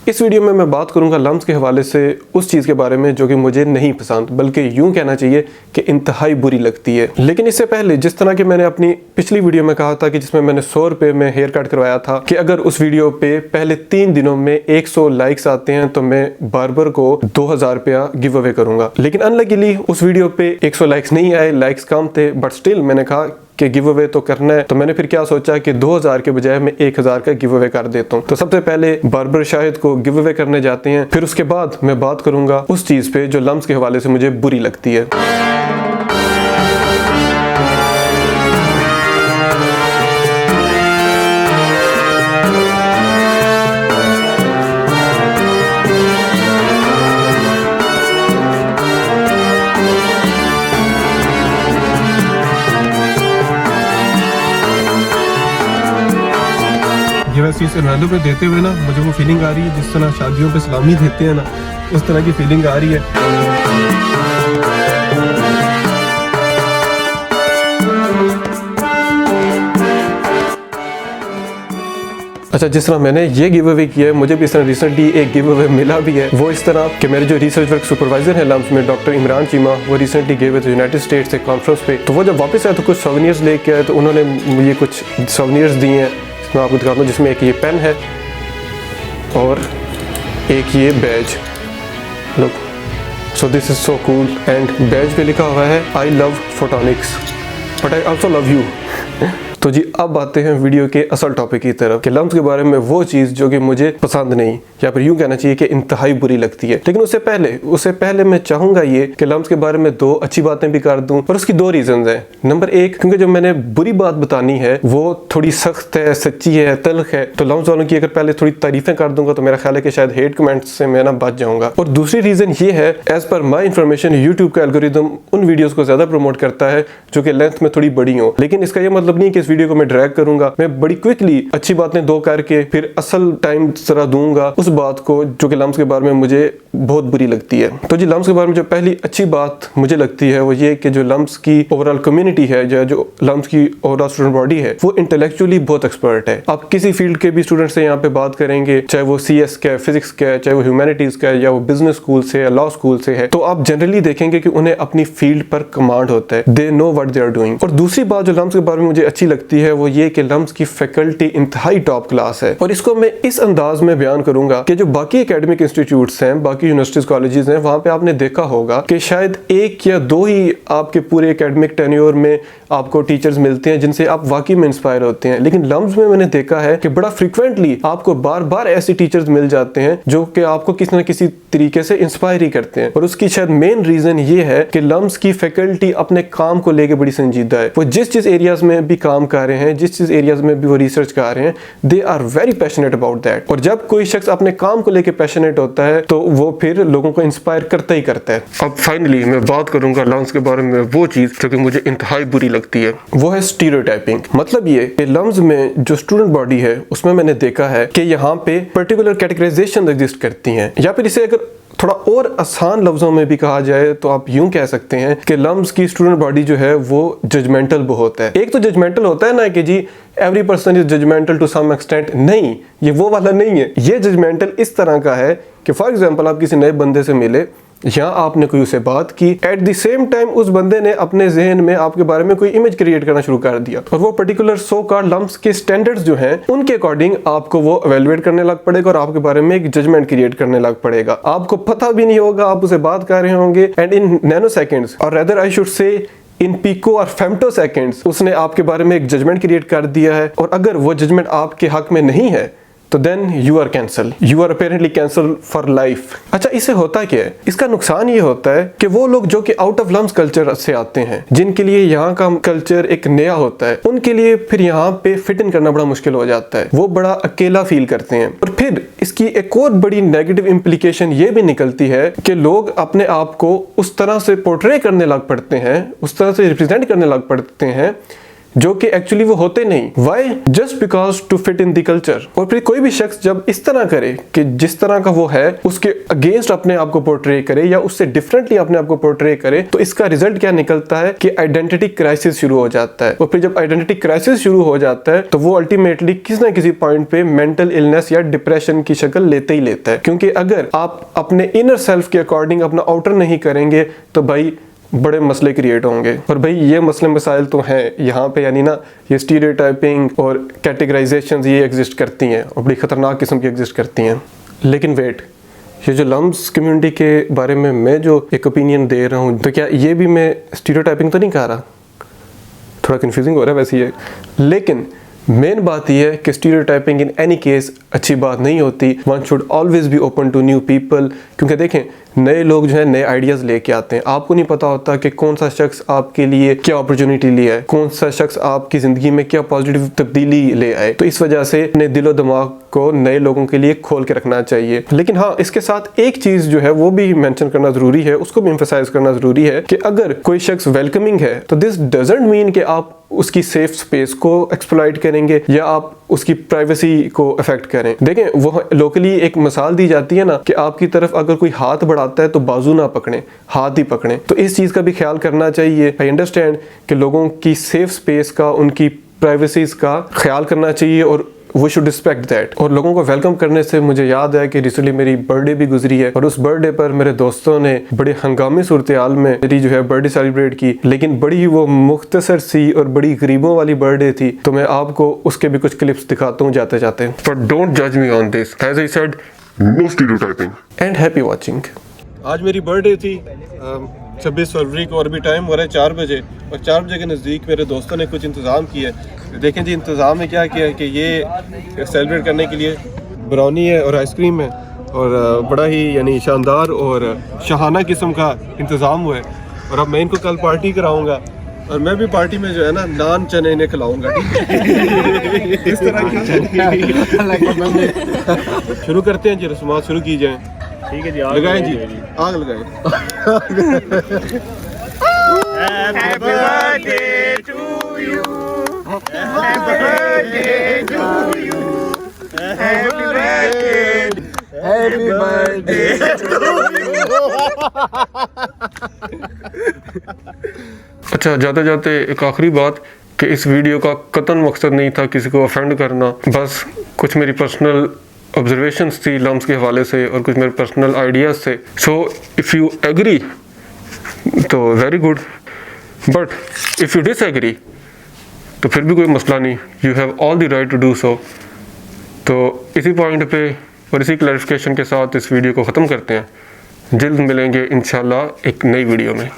इस वीडियो में मैं बात करूंगा लम्स के हवाले से उस चीज़ के बारे में जो कि मुझे नहीं पसंद, बल्कि यूं कहना चाहिए कि इंतहाई बुरी लगती है। लेकिन इससे पहले जिस तरह की मैंने अपनी पिछली वीडियो में कहा था कि जिसमें मैंने 100 रुपये में हेयर कट करवाया था कि अगर उस वीडियो पे पहले 3 दिनों में 100 लाइक्स आते हैं तो मैं बार्बर को 2000 रुपया गिव अवे करूंगा। लेकिन अनलकीली उस वीडियो पे 100 लाइक्स नहीं आए, लाइक्स कम थे, बट स्टिल मैंने कहा कि गिव अवे तो करना है। तो मैंने फिर क्या सोचा कि 2000 के बजाय मैं 1000 का गिव अवे कर देता हूँ। तो सबसे पहले बार्बर शाहिद को गिव अवे करने जाते हैं, फिर उसके बाद मैं बात करूंगा उस चीज पे जो लम्स के हवाले से मुझे बुरी लगती है। ये वैसे इस इनादों पे देते हुए ना मुझे वो फीलिंग आ रही है जिस तरह शादियों पे सलामी देते हैं ना, उस तरह की फीलिंग आ रही है। अच्छा, जिस तरह मैंने ये गिव अवे किया है, मुझे भी इस तरह रिसेंटली एक गिव अवे मिला भी है। वो इस तरह कि मेरे जो रिसर्च वर्क सुपरवाइजर है लम्स में, डॉक्टर इमरान चीमा, वो रिसेंटली गए हुए थे यूनाइटेड स्टेट्स से कॉन्फ्रेंस पे। तो वो जब वापस आए तो कुछ सोवेनियर्स लेके आए, तो उन्होंने मुझे कुछ सोवेनियर्स दिए हैं, मैं आपको दिखाता हूँ। जिसमें एक ये पेन है और एक ये badge. Look, so this is so cool. And badge पे लिखा हुआ है I love photonics but I also love you. तो जी अब आते हैं वीडियो के असल टॉपिक की तरफ कि लम्स के बारे में वो चीज़ जो कि मुझे पसंद नहीं, या फिर यूं कहना चाहिए कि इंतहाई बुरी लगती है। लेकिन उससे पहले मैं चाहूँगा ये कि लम्स के बारे में 2 अच्छी बातें भी कर दूं, और उसकी 2 रीज़न्स हैं। नंबर 1, क्योंकि जो मैंने बुरी बात बतानी है वो थोड़ी सख्त है, सच्ची है, तल्ख है। तो लम्स वालों की अगर पहले थोड़ी तारीफें कर दूंगा तो मेरा ख्याल है कि शायद हेट कमेंट्स से मैं ना बच जाऊँगा। और दूसरी रीज़न ये है, as per my information YouTube का एल्गोरिदम उन वीडियोज़ को ज़्यादा प्रमोट करता है जो कि लेंथ में थोड़ी बड़ी हो। लेकिन इसका यह मतलब नहीं कि इस वीडियो को मैं ड्रैग करूंगा। मैं बड़ी क्विकली अच्छी बातें 2 करके फिर असल टाइम जरा दूंगा उस बात को जो कि लम्स के बारे में मुझे बहुत बुरी लगती है। तो जी लम्स के बारे में जो पहली अच्छी बात मुझे लगती है वो ये कि जो लम्स की ओवरऑल कम्युनिटी है, जो लम्स की ओवरऑल स्टूडेंट बॉडी है, वो इंटेलेक्चुअली बहुत एक्सपर्ट है। आप किसी फील्ड के भी स्टूडेंट से यहाँ पे बात करेंगे, चाहे वो CS का है, फिजिक्स का है, चाहे वो ह्यूमैनिटीज का है, या वो बिजनेस स्कूल से या लॉ स्कूल से है, तो आप जनरली देखेंगे कि उन्हें अपनी फील्ड पर कमांड होता है। They know what they are doing. और दूसरी बात जो लम्स के बारे में मुझे अच्छी लगती है वो ये कि लम्स की फैकल्टी इंतहाई टॉप क्लास है। और इसको मैं इस अंदाज में बयान करूंगा कि जो बाकी एकेडमिक इंस्टीट्यूट्स हैं, बाकी यूनिवर्सिटीज, कॉलेजेस हैं, वहां पे आपने देखा होगा कि शायद 1 या 2 ही आपके पूरे एकेडमिक टेन्योर में आपको टीचर्स मिलते हैं जिनसे आप वाकई में इंस्पायर होते हैं। लेकिन लम्स में मैंने देखा है कि बड़ा फ्रिक्वेंटली आपको बार बार ऐसे टीचर्स मिल जाते हैं जो कि आपको किसी न किसी तरीके से इंस्पायर ही करते हैं। और उसकी शायद मेन रीजन ये है कि लम्स की फैकल्टी अपने काम को लेकर बड़ी संजीदा है। वो जिस एरियाज में भी काम कर रहे हैं, जिस एरियाज में भी वो रिसर्च कर रहे हैं, they are very passionate about that. और जब कोई शख्स अपने काम को लेकर पैशनेट होता है तो वो फिर लोगों को इंस्पायर करता ही करता है। अब फाइनली मैं बात करूंगा लम्स के बारे में वो चीज जो कि मुझे इंतहाई बुरी लगती है, वो है स्टीरियोटाइपिंग। मतलब ये कि लम्स में जो स्टूडेंट बॉडी है उसमें मैंने देखा है कि यहाँ पे पर्टिकुलर कैटेगराइजेशन एग्जिस्ट करती हैं, या फिर इसे अगर थोड़ा और आसान लफ्जों में भी कहा जाए तो आप यूं कह सकते हैं कि लम्स की स्टूडेंट बॉडी जो है वो जजमेंटल बहुत है। एक तो जजमेंटल होता है ना कि जी every person is judgemental to some extent, नहीं, ये वो वाला नहीं है। ये जजमेंटल इस तरह का है कि फॉर एग्जांपल आप किसी नए बंदे से मिले, यहाँ आपने कोई उससे बात की, एट द सेम टाइम उस बंदे ने अपने जहन में आपके बारे में कोई इमेज क्रिएट करना शुरू कर दिया, और वो पर्टिकुलर सो कॉल्ड लम्स के स्टैंडर्ड्स जो हैं उनके अकॉर्डिंग आपको वो एवेलुएट करने लग पड़ेगा और आपके बारे में एक जजमेंट क्रिएट करने लग पड़ेगा। आपको पता भी नहीं होगा, आप उसे बात कर रहे होंगे, एंड इन नैनो सेकेंड्स, और rather I should say in pico और फेम्टो सेकेंड्स, उसने आपके बारे में एक जजमेंट क्रिएट कर दिया है। और अगर वो जजमेंट आपके हक में नहीं है तो then you are cancel, you are apparently cancel for life. अच्छा, इससे होता क्या है? इसका नुकसान ये होता है कि वो लोग जो कि आउट ऑफ लम्स कल्चर से आते हैं, जिनके लिए यहाँ का कल्चर एक नया होता है, उनके लिए फिर यहाँ पे फिट इन करना बड़ा मुश्किल हो जाता है। वो बड़ा अकेला फील करते हैं। और फिर इसकी एक और बड़ी नेगेटिव इम्प्लीकेशन ये भी निकलती है कि लोग अपने आप को उस तरह से पोर्ट्रे करने लग पड़ते हैं, उस तरह से रिप्रेजेंट करने लग पड़ते हैं जो कि एक्चुअली वो होते नहीं। Why? Just because to fit in the culture. और फिर कोई भी शख्स जब इस तरह करे कि जिस तरह का वो है उसके अगेंस्ट अपने आप को पोर्ट्रे करे या उससे डिफरेंटली अपने आप को पोर्ट्रे करे, तो इसका रिजल्ट क्या निकलता है कि आइडेंटिटी क्राइसिस शुरू हो जाता है। और फिर जब आइडेंटिटी क्राइसिस शुरू हो जाता है तो वो अल्टीमेटली किसी ना किसी पॉइंट पे मेंटल इलनेस या डिप्रेशन की शक्ल लेते ही लेता है। क्योंकि अगर आप अपने इनर सेल्फ के अकॉर्डिंग अपना आउटर नहीं करेंगे तो भाई बड़े मसले क्रिएट होंगे। और भाई ये मसले मसाइल तो हैं यहाँ पे, यानी ना ये स्टीरियोटाइपिंग और कैटेगराइजेशंस ये एग्जिस्ट करती हैं और बड़ी ख़तरनाक किस्म की एग्जिस्ट करती हैं। लेकिन वेट, ये जो लम्स कम्युनिटी के बारे में मैं जो एक ओपिनियन दे रहा हूँ, तो क्या ये भी मैं स्टीरियोटाइपिंग तो नहीं कर रहा? थोड़ा कन्फ्यूजिंग हो रहा है वैसे ये। लेकिन मेन बात यह है कि स्टीरियोटाइपिंग इन एनी केस अच्छी बात नहीं होती। One should always be open to new people. क्योंकि देखें, नए लोग जो है नए आइडियाज़ लेके आते हैं। आपको नहीं पता होता कि कौन सा शख्स आपके लिए क्या अपॉर्चुनिटी ले आए, कौन सा शख्स आपकी ज़िंदगी में क्या पॉजिटिव तब्दीली ले आए। तो इस वजह से अपने दिलो दिमाग को नए लोगों के लिए खोल के रखना चाहिए। लेकिन हाँ, इसके साथ एक चीज़ जो है वो भी मेंशन करना ज़रूरी है, उसको भी एम्फसाइज करना ज़रूरी है कि अगर कोई शख्स वेलकमिंग है तो दिस डजंट मीन कि आप उसकी सेफ स्पेस को एक्सप्लॉइट करेंगे या आप उसकी प्राइवेसी को अफेक्ट करें। देखें, वो लोकली एक मिसाल दी जाती है ना कि आपकी तरफ अगर कोई हाथ बढ़ाता है तो बाजू ना पकड़ें, हाथ ही पकड़ें। तो इस चीज़ का भी ख्याल करना चाहिए। आई अंडरस्टैंड कि लोगों की सेफ स्पेस का, उनकी प्राइवेसीज का ख्याल करना चाहिए और वी शुड रिस्पेक्ट दैट। और लोगों को वेलकम करने से मुझे याद है कि रिसेंटली मेरी बर्थडे भी गुजरी है और उस बर्थडे पर मेरे दोस्तों ने बड़े हंगामी सूरत हाल में मेरी जो है बर्थडे सेलिब्रेट की। लेकिन बड़ी वो मुख्तसर सी और बड़ी गरीबों वाली बर्थडे थी। तो मैं आपको उसके भी कुछ क्लिप्स दिखाता हूँ जाते जाते। But don't judge me on this. As I said, no stereotyping. And happy watching. आज मेरी बर्थडे थी 26 फरवरी को और अभी टाइम हो रहा है 4 बजे और 4 बजे के नज़दीक मेरे दोस्तों ने कुछ इंतज़ाम किया है। देखें जी, इंतज़ाम में क्या किया है कि ये सेलिब्रेट करने के लिए ब्राउनी है और आइसक्रीम है और बड़ा ही यानी शानदार और शाहाना किस्म का इंतज़ाम हुआ है। और अब मैं इनको कल पार्टी कराऊंगा और मैं भी पार्टी में जो है ना नान चने इन्हें खिलाऊंगा। इस तरह की शुरू करते हैं जी, रस्मात शुरू की जाए। ठीक है जी, लगाएं जी, आग लगाएं। Happy birthday to you. Happy birthday to you. Happy birthday. Happy birthday to you. अच्छा, जाते जाते एक आखिरी बात कि इस वीडियो का कतन मकसद नहीं था किसी को ऑफेंड करना। बस कुछ मेरी पर्सनल ऑब्जर्वेशंस थी लम्स के हवाले से और कुछ मेरे पर्सनल आइडियाज़ थे। सो इफ़ यू एग्री तो very good, but if you disagree तो फिर भी कोई मसला नहीं। You have all the right to do so. तो इसी पॉइंट पे और इसी क्लैरिफिकेशन के साथ इस वीडियो को ख़त्म करते हैं। जल्द मिलेंगे इंशाल्लाह एक नई वीडियो में।